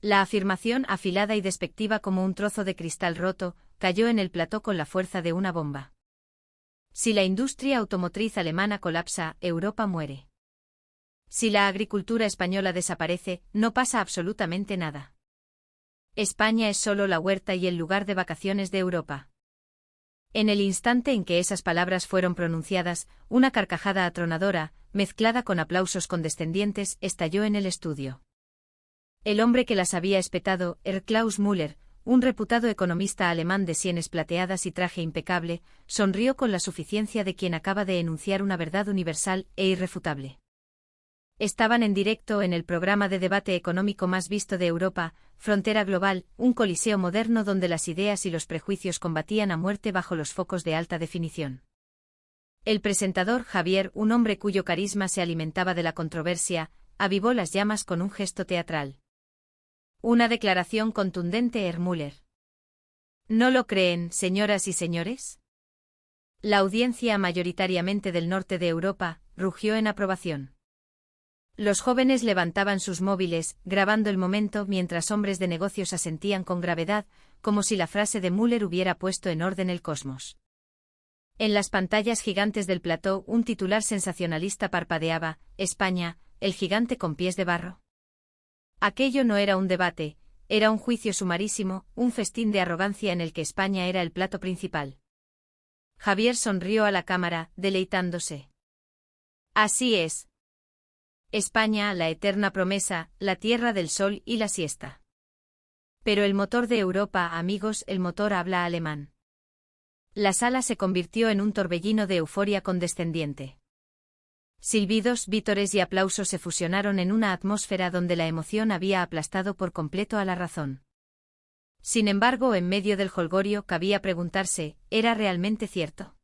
La afirmación, afilada y despectiva como un trozo de cristal roto, cayó en el plató con la fuerza de una bomba. Si la industria automotriz alemana colapsa, Europa muere. Si la agricultura española desaparece, no pasa absolutamente nada. España es solo la huerta y el lugar de vacaciones de Europa. En el instante en que esas palabras fueron pronunciadas, una carcajada atronadora, mezclada con aplausos condescendientes, estalló en el estudio. El hombre que las había espetado, Klaus Müller, un reputado economista alemán de sienes plateadas y traje impecable, sonrió con la suficiencia de quien acaba de enunciar una verdad universal e irrefutable. Estaban en directo en el programa de debate económico más visto de Europa, Frontera Global, un coliseo moderno donde las ideas y los prejuicios combatían a muerte bajo los focos de alta definición. El presentador, Javier, un hombre cuyo carisma se alimentaba de la controversia, avivó las llamas con un gesto teatral. Una declaración contundente, Müller. ¿No lo creen, señoras y señores? La audiencia, mayoritariamente del norte de Europa, rugió en aprobación. Los jóvenes levantaban sus móviles, grabando el momento mientras hombres de negocios asentían con gravedad, como si la frase de Müller hubiera puesto en orden el cosmos. En las pantallas gigantes del plató, un titular sensacionalista parpadeaba: España, el gigante con pies de barro. Aquello no era un debate, era un juicio sumarísimo, un festín de arrogancia en el que España era el plato principal. Javier sonrió a la cámara, deleitándose. Así es. España, la eterna promesa, la tierra del sol y la siesta. Pero el motor de Europa, amigos, el motor habla alemán. La sala se convirtió en un torbellino de euforia condescendiente. Silbidos, vítores y aplausos se fusionaron en una atmósfera donde la emoción había aplastado por completo a la razón. Sin embargo, en medio del jolgorio cabía preguntarse, ¿era realmente cierto?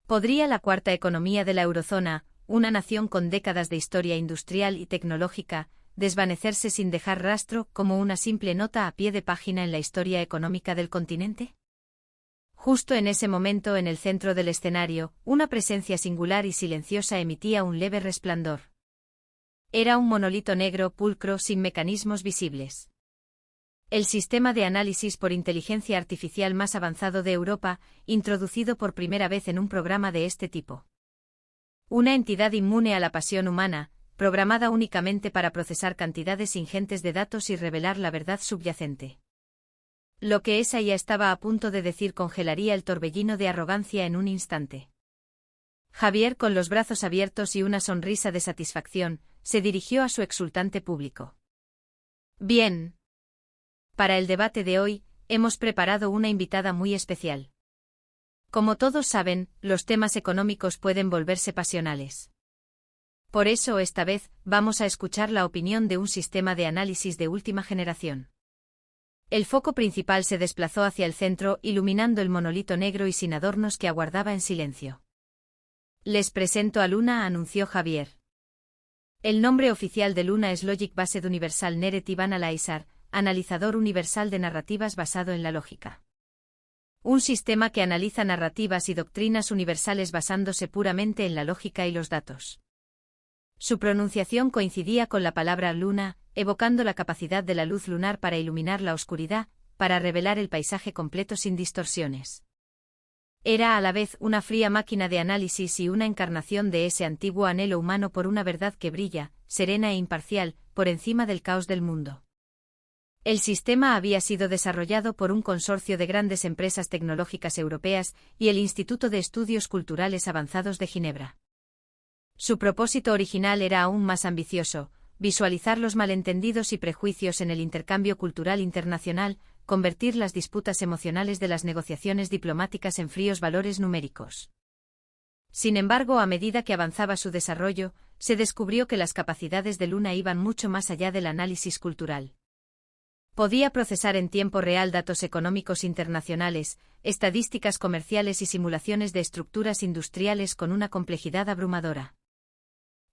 ¿Podría la cuarta economía de la eurozona, una nación con décadas de historia industrial y tecnológica, desvanecerse sin dejar rastro como una simple nota a pie de página en la historia económica del continente? Justo en ese momento, en el centro del escenario, una presencia singular y silenciosa emitía un leve resplandor. Era un monolito negro pulcro sin mecanismos visibles. El sistema de análisis por inteligencia artificial más avanzado de Europa, introducido por primera vez en un programa de este tipo. Una entidad inmune a la pasión humana, programada únicamente para procesar cantidades ingentes de datos y revelar la verdad subyacente. Lo que esa ya estaba a punto de decir congelaría el torbellino de arrogancia en un instante. Javier, con los brazos abiertos y una sonrisa de satisfacción, se dirigió a su exultante público. Bien. Para el debate de hoy, hemos preparado una invitada muy especial. Como todos saben, los temas económicos pueden volverse pasionales. Por eso, esta vez, vamos a escuchar la opinión de un sistema de análisis de última generación. El foco principal se desplazó hacia el centro, iluminando el monolito negro y sin adornos que aguardaba en silencio. Les presento a Luna, anunció Javier. El nombre oficial de Luna es Logic Based Universal Narrative Analyzer, analizador universal de narrativas basado en la lógica. Un sistema que analiza narrativas y doctrinas universales basándose puramente en la lógica y los datos. Su pronunciación coincidía con la palabra luna, evocando la capacidad de la luz lunar para iluminar la oscuridad, para revelar el paisaje completo sin distorsiones. Era a la vez una fría máquina de análisis y una encarnación de ese antiguo anhelo humano por una verdad que brilla, serena e imparcial, por encima del caos del mundo. El sistema había sido desarrollado por un consorcio de grandes empresas tecnológicas europeas y el Instituto de Estudios Culturales Avanzados de Ginebra. Su propósito original era aún más ambicioso: visualizar los malentendidos y prejuicios en el intercambio cultural internacional, convertir las disputas emocionales de las negociaciones diplomáticas en fríos valores numéricos. Sin embargo, a medida que avanzaba su desarrollo, se descubrió que las capacidades de Luna iban mucho más allá del análisis cultural. Podía procesar en tiempo real datos económicos internacionales, estadísticas comerciales y simulaciones de estructuras industriales con una complejidad abrumadora.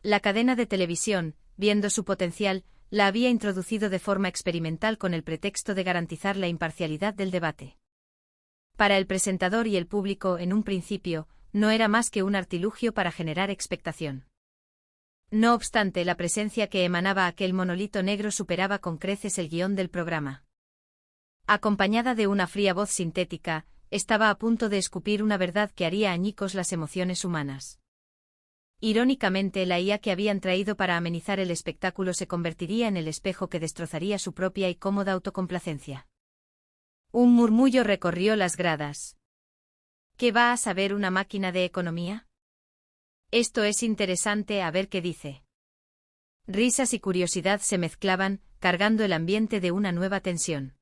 La cadena de televisión, viendo su potencial, la había introducido de forma experimental con el pretexto de garantizar la imparcialidad del debate. Para el presentador y el público, en un principio, no era más que un artilugio para generar expectación. No obstante, la presencia que emanaba aquel monolito negro superaba con creces el guión del programa. Acompañada de una fría voz sintética, estaba a punto de escupir una verdad que haría añicos las emociones humanas. Irónicamente, la IA que habían traído para amenizar el espectáculo se convertiría en el espejo que destrozaría su propia y cómoda autocomplacencia. Un murmullo recorrió las gradas. ¿Qué va a saber una máquina de economía? Esto es interesante, a ver qué dice. Risas y curiosidad se mezclaban, cargando el ambiente de una nueva tensión.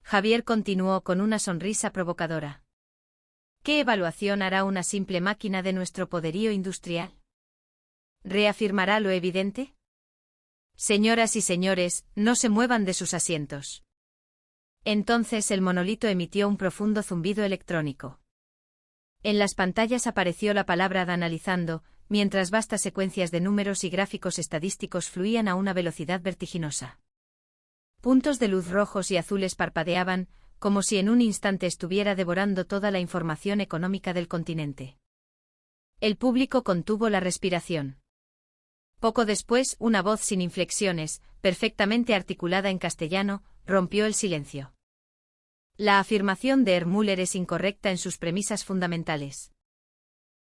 Javier continuó con una sonrisa provocadora. ¿Qué evaluación hará una simple máquina de nuestro poderío industrial? ¿Reafirmará lo evidente? Señoras y señores, no se muevan de sus asientos. Entonces el monolito emitió un profundo zumbido electrónico. En las pantallas apareció la palabra analizando, mientras vastas secuencias de números y gráficos estadísticos fluían a una velocidad vertiginosa. Puntos de luz rojos y azules parpadeaban, como si en un instante estuviera devorando toda la información económica del continente. El público contuvo la respiración. Poco después, una voz sin inflexiones, perfectamente articulada en castellano, rompió el silencio. La afirmación de Müller es incorrecta en sus premisas fundamentales.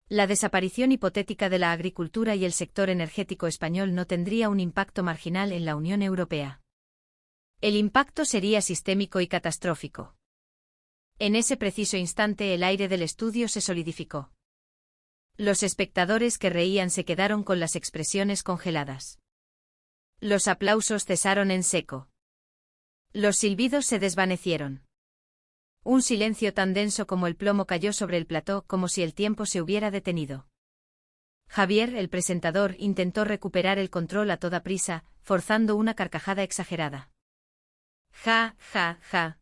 La desaparición hipotética de la agricultura y el sector energético español no tendría un impacto marginal en la Unión Europea. El impacto sería sistémico y catastrófico. En ese preciso instante el aire del estudio se solidificó. Los espectadores que reían se quedaron con las expresiones congeladas. Los aplausos cesaron en seco. Los silbidos se desvanecieron. Un silencio tan denso como el plomo cayó sobre el plató, como si el tiempo se hubiera detenido. Javier, el presentador, intentó recuperar el control a toda prisa, forzando una carcajada exagerada. Ja, ja, ja.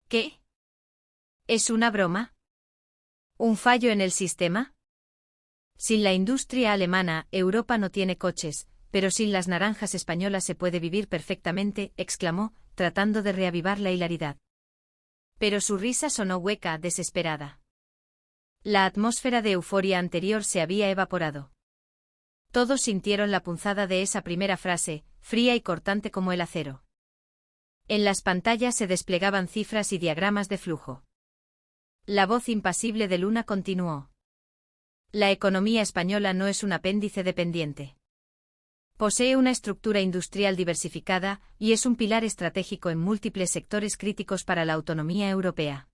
¿Qué? ¿Es una broma? ¿Un fallo en el sistema? Sin la industria alemana, Europa no tiene coches, pero sin las naranjas españolas se puede vivir perfectamente, exclamó, tratando de reavivar la hilaridad. Pero su risa sonó hueca, desesperada. La atmósfera de euforia anterior se había evaporado. Todos sintieron la punzada de esa primera frase, fría y cortante como el acero. En las pantallas se desplegaban cifras y diagramas de flujo. La voz impasible de Luna continuó. La economía española no es un apéndice dependiente. Posee una estructura industrial diversificada y es un pilar estratégico en múltiples sectores críticos para la autonomía europea.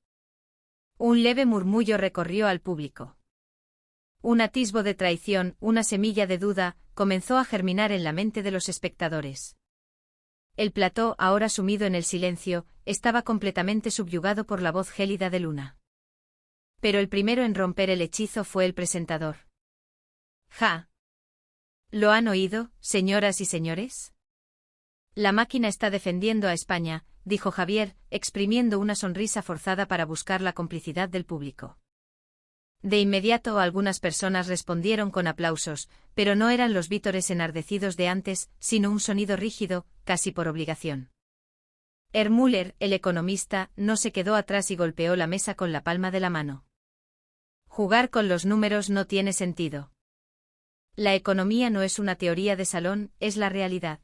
Un leve murmullo recorrió al público. Un atisbo de traición, una semilla de duda, comenzó a germinar en la mente de los espectadores. El plató, ahora sumido en el silencio, estaba completamente subyugado por la voz gélida de Luna. Pero el primero en romper el hechizo fue el presentador. Ja. ¿Lo han oído, señoras y señores? La máquina está defendiendo a España, dijo Javier, exprimiendo una sonrisa forzada para buscar la complicidad del público. De inmediato algunas personas respondieron con aplausos, pero no eran los vítores enardecidos de antes, sino un sonido rígido, casi por obligación. Müller, el economista, no se quedó atrás y golpeó la mesa con la palma de la mano. Jugar con los números no tiene sentido. La economía no es una teoría de salón, es la realidad.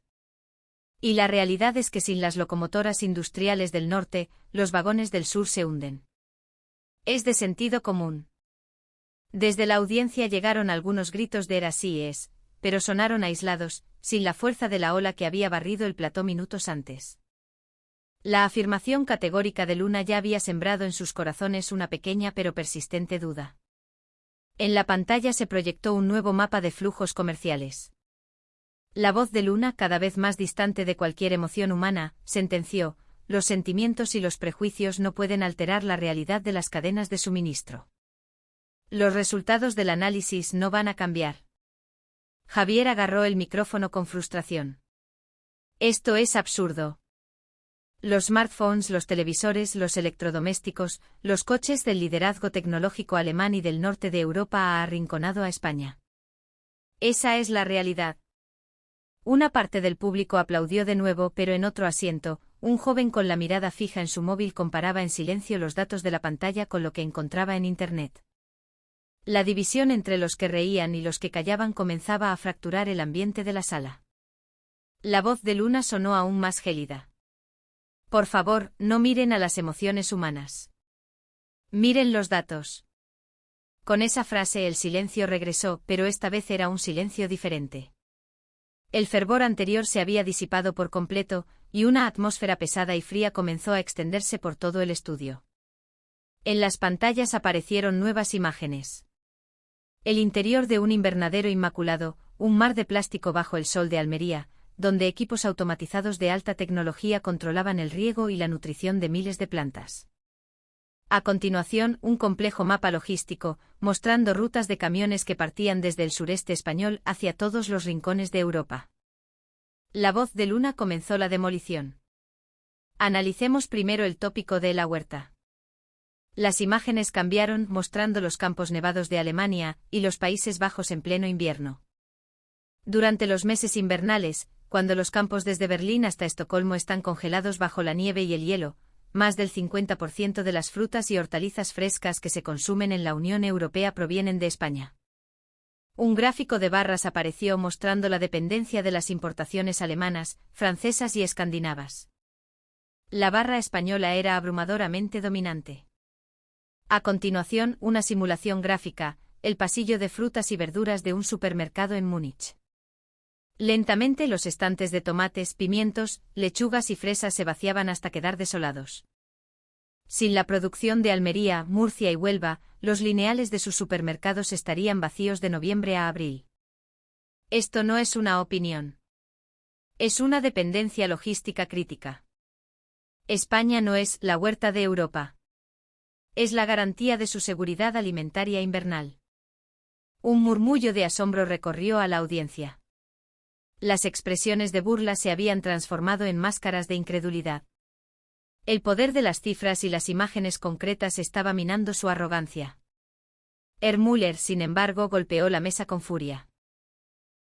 Y la realidad es que sin las locomotoras industriales del norte, los vagones del sur se hunden. Es de sentido común. Desde la audiencia llegaron algunos gritos de así es, pero sonaron aislados, sin la fuerza de la ola que había barrido el plató minutos antes. La afirmación categórica de Luna ya había sembrado en sus corazones una pequeña pero persistente duda. En la pantalla se proyectó un nuevo mapa de flujos comerciales. La voz de Luna, cada vez más distante de cualquier emoción humana, sentenció: los sentimientos y los prejuicios no pueden alterar la realidad de las cadenas de suministro. Los resultados del análisis no van a cambiar. Javier agarró el micrófono con frustración. Esto es absurdo. Los smartphones, los televisores, los electrodomésticos, los coches del liderazgo tecnológico alemán y del norte de Europa ha arrinconado a España. Esa es la realidad. Una parte del público aplaudió de nuevo, pero en otro asiento, un joven con la mirada fija en su móvil comparaba en silencio los datos de la pantalla con lo que encontraba en Internet. La división entre los que reían y los que callaban comenzaba a fracturar el ambiente de la sala. La voz de Luna sonó aún más gélida. Por favor, no miren a las emociones humanas. Miren los datos. Con esa frase el silencio regresó, pero esta vez era un silencio diferente. El fervor anterior se había disipado por completo, y una atmósfera pesada y fría comenzó a extenderse por todo el estudio. En las pantallas aparecieron nuevas imágenes. El interior de un invernadero inmaculado, un mar de plástico bajo el sol de Almería, donde equipos automatizados de alta tecnología controlaban el riego y la nutrición de miles de plantas. A continuación, un complejo mapa logístico, mostrando rutas de camiones que partían desde el sureste español hacia todos los rincones de Europa. La voz de Luna comenzó la demolición. Analicemos primero el tópico de la huerta. Las imágenes cambiaron, mostrando los campos nevados de Alemania y los Países Bajos en pleno invierno. Durante los meses invernales, cuando los campos desde Berlín hasta Estocolmo están congelados bajo la nieve y el hielo, más del 50% de las frutas y hortalizas frescas que se consumen en la Unión Europea provienen de España. Un gráfico de barras apareció mostrando la dependencia de las importaciones alemanas, francesas y escandinavas. La barra española era abrumadoramente dominante. A continuación, una simulación gráfica, el pasillo de frutas y verduras de un supermercado en Múnich. Lentamente los estantes de tomates, pimientos, lechugas y fresas se vaciaban hasta quedar desolados. Sin la producción de Almería, Murcia y Huelva, los lineales de sus supermercados estarían vacíos de noviembre a abril. Esto no es una opinión. Es una dependencia logística crítica. España no es la huerta de Europa. Es la garantía de su seguridad alimentaria invernal. Un murmullo de asombro recorrió a la audiencia. Las expresiones de burla se habían transformado en máscaras de incredulidad. El poder de las cifras y las imágenes concretas estaba minando su arrogancia. Müller, sin embargo, golpeó la mesa con furia.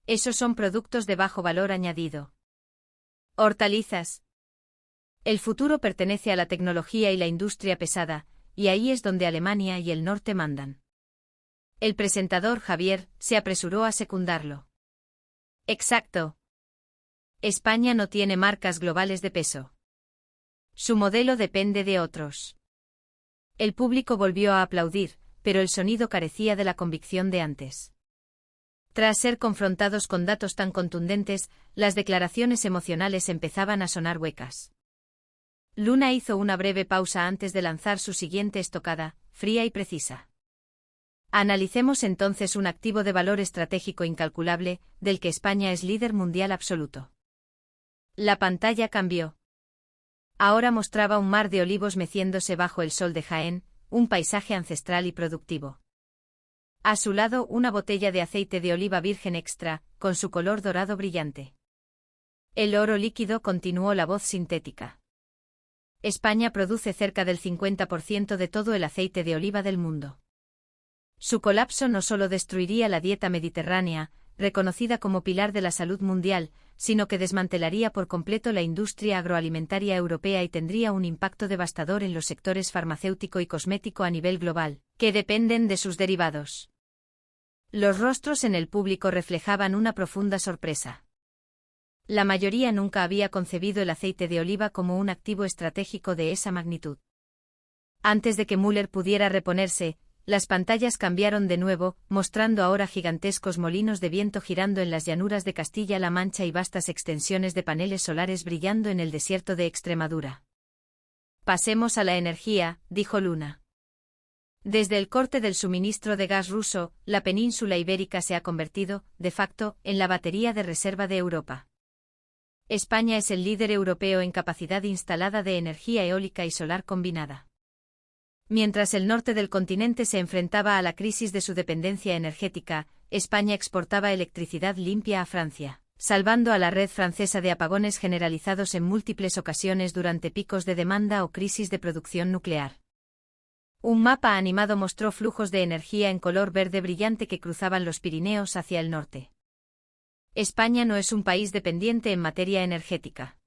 Esos son productos de bajo valor añadido. Hortalizas. El futuro pertenece a la tecnología y la industria pesada, y ahí es donde Alemania y el norte mandan. El presentador Javier se apresuró a secundarlo. Exacto. España no tiene marcas globales de peso. Su modelo depende de otros. El público volvió a aplaudir, pero el sonido carecía de la convicción de antes. Tras ser confrontados con datos tan contundentes, las declaraciones emocionales empezaban a sonar huecas. Luna hizo una breve pausa antes de lanzar su siguiente estocada, fría y precisa. Analicemos entonces un activo de valor estratégico incalculable, del que España es líder mundial absoluto. La pantalla cambió. Ahora mostraba un mar de olivos meciéndose bajo el sol de Jaén, un paisaje ancestral y productivo. A su lado, una botella de aceite de oliva virgen extra, con su color dorado brillante. El oro líquido, continuó la voz sintética. España produce cerca del 50% de todo el aceite de oliva del mundo. Su colapso no solo destruiría la dieta mediterránea, reconocida como pilar de la salud mundial, sino que desmantelaría por completo la industria agroalimentaria europea y tendría un impacto devastador en los sectores farmacéutico y cosmético a nivel global, que dependen de sus derivados. Los rostros en el público reflejaban una profunda sorpresa. La mayoría nunca había concebido el aceite de oliva como un activo estratégico de esa magnitud. Antes de que Müller pudiera reponerse, las pantallas cambiaron de nuevo, mostrando ahora gigantescos molinos de viento girando en las llanuras de Castilla-La Mancha y vastas extensiones de paneles solares brillando en el desierto de Extremadura. Pasemos a la energía, dijo Luna. Desde el corte del suministro de gas ruso, la península ibérica se ha convertido, de facto, en la batería de reserva de Europa. España es el líder europeo en capacidad instalada de energía eólica y solar combinada. Mientras el norte del continente se enfrentaba a la crisis de su dependencia energética, España exportaba electricidad limpia a Francia, salvando a la red francesa de apagones generalizados en múltiples ocasiones durante picos de demanda o crisis de producción nuclear. Un mapa animado mostró flujos de energía en color verde brillante que cruzaban los Pirineos hacia el norte. España no es un país dependiente en materia energética.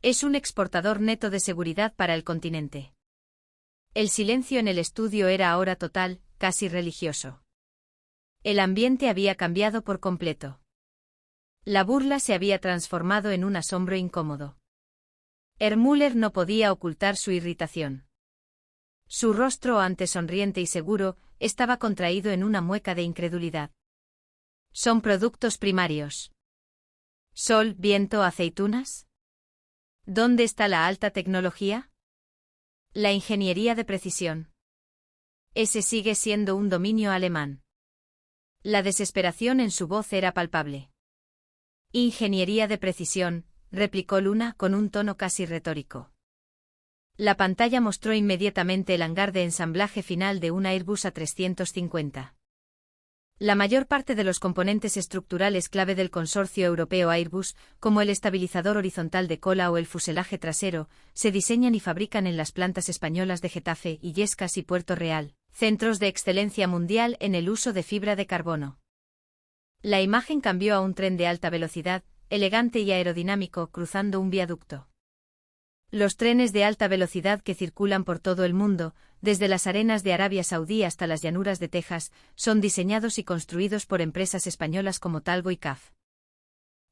Es un exportador neto de seguridad para el continente. El silencio en el estudio era ahora total, casi religioso. El ambiente había cambiado por completo. La burla se había transformado en un asombro incómodo. Müller no podía ocultar su irritación. Su rostro, antes sonriente y seguro, estaba contraído en una mueca de incredulidad. ¿Son productos primarios? ¿Sol, viento, aceitunas? ¿Dónde está la alta tecnología? La ingeniería de precisión. Ese sigue siendo un dominio alemán. La desesperación en su voz era palpable. Ingeniería de precisión, replicó Luna con un tono casi retórico. La pantalla mostró inmediatamente el hangar de ensamblaje final de un Airbus A350. La mayor parte de los componentes estructurales clave del consorcio europeo Airbus, como el estabilizador horizontal de cola o el fuselaje trasero, se diseñan y fabrican en las plantas españolas de Getafe, Illescas y Puerto Real, centros de excelencia mundial en el uso de fibra de carbono. La imagen cambió a un tren de alta velocidad, elegante y aerodinámico, cruzando un viaducto. Los trenes de alta velocidad que circulan por todo el mundo, desde las arenas de Arabia Saudí hasta las llanuras de Texas, son diseñados y construidos por empresas españolas como Talgo y CAF.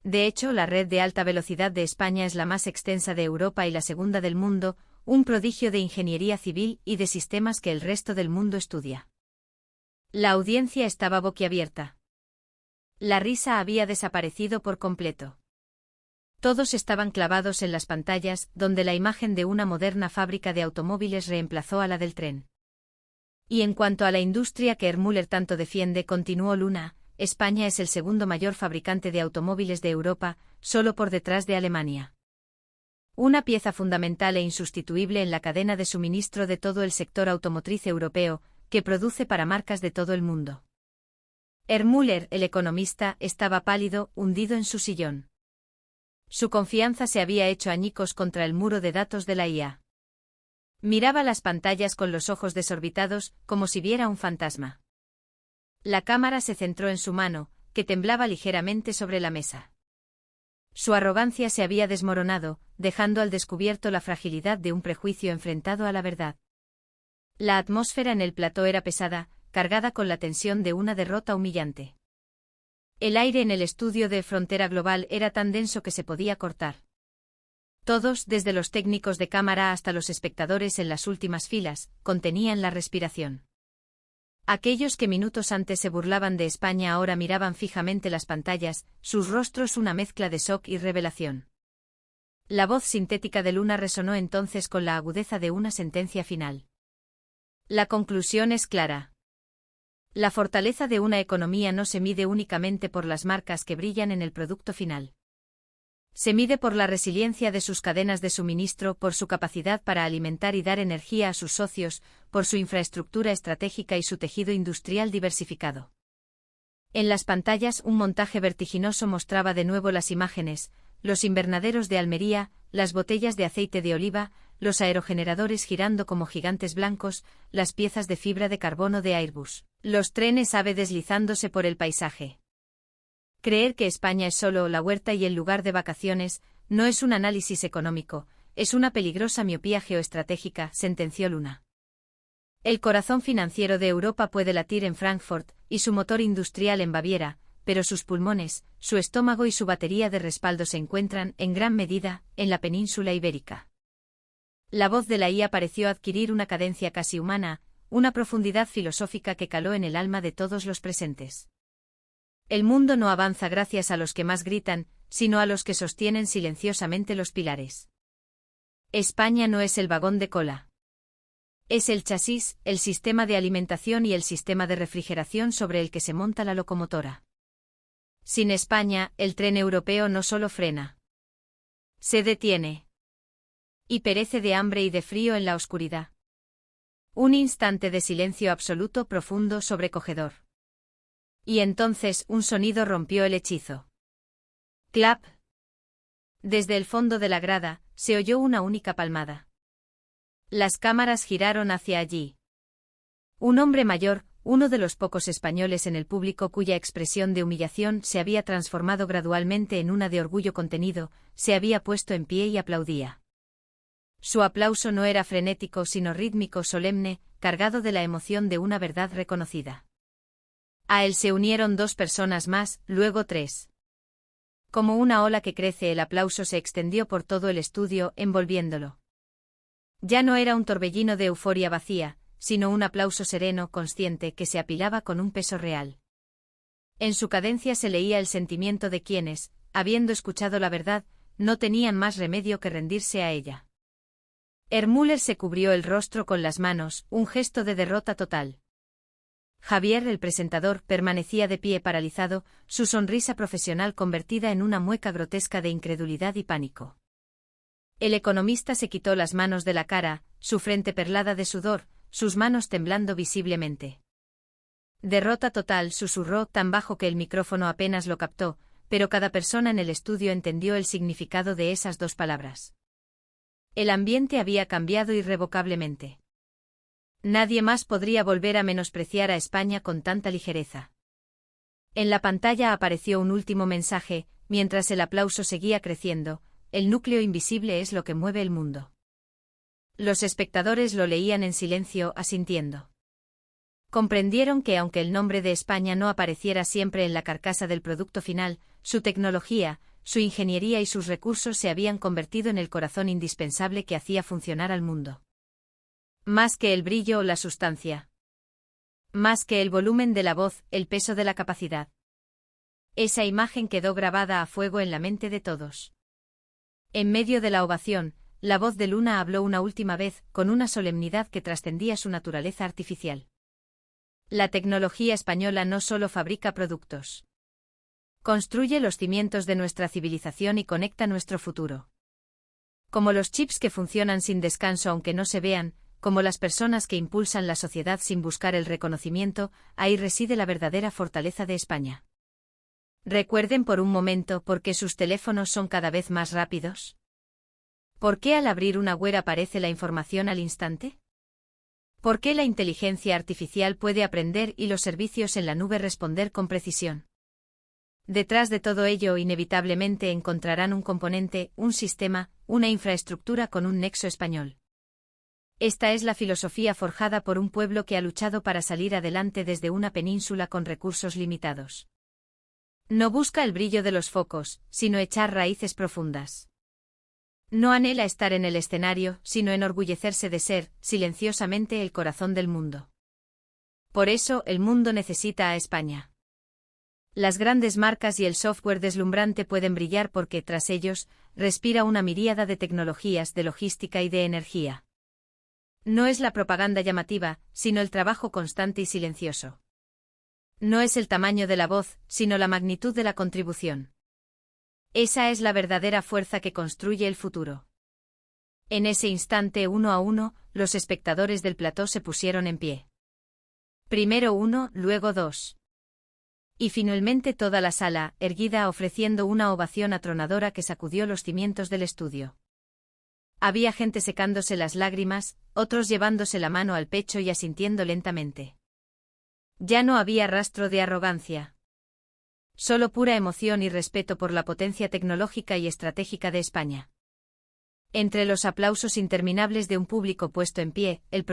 De hecho, la red de alta velocidad de España es la más extensa de Europa y la segunda del mundo, un prodigio de ingeniería civil y de sistemas que el resto del mundo estudia. La audiencia estaba boquiabierta. La risa había desaparecido por completo. Todos estaban clavados en las pantallas, donde la imagen de una moderna fábrica de automóviles reemplazó a la del tren. Y en cuanto a la industria que Müller tanto defiende, continuó Luna, España es el segundo mayor fabricante de automóviles de Europa, solo por detrás de Alemania. Una pieza fundamental e insustituible en la cadena de suministro de todo el sector automotriz europeo, que produce para marcas de todo el mundo. Müller, el economista, estaba pálido, hundido en su sillón. Su confianza se había hecho añicos contra el muro de datos de la IA. Miraba las pantallas con los ojos desorbitados, como si viera un fantasma. La cámara se centró en su mano, que temblaba ligeramente sobre la mesa. Su arrogancia se había desmoronado, dejando al descubierto la fragilidad de un prejuicio enfrentado a la verdad. La atmósfera en el plató era pesada, cargada con la tensión de una derrota humillante. El aire en el estudio de Frontera Global era tan denso que se podía cortar. Todos, desde los técnicos de cámara hasta los espectadores en las últimas filas, contenían la respiración. Aquellos que minutos antes se burlaban de España ahora miraban fijamente las pantallas, sus rostros una mezcla de shock y revelación. La voz sintética de Luna resonó entonces con la agudeza de una sentencia final. La conclusión es clara. La fortaleza de una economía no se mide únicamente por las marcas que brillan en el producto final. Se mide por la resiliencia de sus cadenas de suministro, por su capacidad para alimentar y dar energía a sus socios, por su infraestructura estratégica y su tejido industrial diversificado. En las pantallas un montaje vertiginoso mostraba de nuevo las imágenes, los invernaderos de Almería, las botellas de aceite de oliva, los aerogeneradores girando como gigantes blancos, las piezas de fibra de carbono de Airbus, los trenes AVE deslizándose por el paisaje. Creer que España es solo la huerta y el lugar de vacaciones, no es un análisis económico, es una peligrosa miopía geoestratégica, sentenció Luna. El corazón financiero de Europa puede latir en Frankfurt, y su motor industrial en Baviera, pero sus pulmones, su estómago y su batería de respaldo se encuentran, en gran medida, en la península ibérica. La voz de la IA pareció adquirir una cadencia casi humana, una profundidad filosófica que caló en el alma de todos los presentes. El mundo no avanza gracias a los que más gritan, sino a los que sostienen silenciosamente los pilares. España no es el vagón de cola. Es el chasis, el sistema de alimentación y el sistema de refrigeración sobre el que se monta la locomotora. Sin España, el tren europeo no solo frena. Se detiene. Y perece de hambre y de frío en la oscuridad. Un instante de silencio absoluto, profundo, sobrecogedor. Y entonces un sonido rompió el hechizo. Clap. Desde el fondo de la grada, se oyó una única palmada. Las cámaras giraron hacia allí. Un hombre mayor, uno de los pocos españoles en el público cuya expresión de humillación se había transformado gradualmente en una de orgullo contenido, se había puesto en pie y aplaudía. Su aplauso no era frenético sino rítmico, solemne, cargado de la emoción de una verdad reconocida. A él se unieron 2 personas más, luego 3. Como una ola que crece, el aplauso se extendió por todo el estudio, envolviéndolo. Ya no era un torbellino de euforia vacía, sino un aplauso sereno, consciente, que se apilaba con un peso real. En su cadencia se leía el sentimiento de quienes, habiendo escuchado la verdad, no tenían más remedio que rendirse a ella. Müller se cubrió el rostro con las manos, un gesto de derrota total. Javier, el presentador, permanecía de pie paralizado, su sonrisa profesional convertida en una mueca grotesca de incredulidad y pánico. El economista se quitó las manos de la cara, su frente perlada de sudor, sus manos temblando visiblemente. Derrota total, susurró tan bajo que el micrófono apenas lo captó, pero cada persona en el estudio entendió el significado de esas 2 palabras. El ambiente había cambiado irrevocablemente. Nadie más podría volver a menospreciar a España con tanta ligereza. En la pantalla apareció un último mensaje, mientras el aplauso seguía creciendo: el núcleo invisible es lo que mueve el mundo. Los espectadores lo leían en silencio, asintiendo. Comprendieron que aunque el nombre de España no apareciera siempre en la carcasa del producto final, su tecnología, su ingeniería y sus recursos se habían convertido en el corazón indispensable que hacía funcionar al mundo. Más que el brillo o la sustancia. Más que el volumen de la voz, el peso de la capacidad. Esa imagen quedó grabada a fuego en la mente de todos. En medio de la ovación, la voz de Luna habló una última vez, con una solemnidad que trascendía su naturaleza artificial. La tecnología española no solo fabrica productos. Construye los cimientos de nuestra civilización y conecta nuestro futuro. Como los chips que funcionan sin descanso aunque no se vean, como las personas que impulsan la sociedad sin buscar el reconocimiento, ahí reside la verdadera fortaleza de España. Recuerden por un momento por qué sus teléfonos son cada vez más rápidos. ¿Por qué al abrir una web aparece la información al instante? ¿Por qué la inteligencia artificial puede aprender y los servicios en la nube responder con precisión? Detrás de todo ello inevitablemente encontrarán un componente, un sistema, una infraestructura con un nexo español. Esta es la filosofía forjada por un pueblo que ha luchado para salir adelante desde una península con recursos limitados. No busca el brillo de los focos, sino echar raíces profundas. No anhela estar en el escenario, sino enorgullecerse de ser, silenciosamente, el corazón del mundo. Por eso, el mundo necesita a España. Las grandes marcas y el software deslumbrante pueden brillar porque, tras ellos, respira una miríada de tecnologías, de logística y de energía. No es la propaganda llamativa, sino el trabajo constante y silencioso. No es el tamaño de la voz, sino la magnitud de la contribución. Esa es la verdadera fuerza que construye el futuro. En ese instante, 1 a 1, los espectadores del plató se pusieron en pie. Primero 1, luego 2. Y finalmente toda la sala, erguida, ofreciendo una ovación atronadora que sacudió los cimientos del estudio. Había gente secándose las lágrimas, otros llevándose la mano al pecho y asintiendo lentamente. Ya no había rastro de arrogancia. Solo pura emoción y respeto por la potencia tecnológica y estratégica de España. Entre los aplausos interminables de un público puesto en pie, el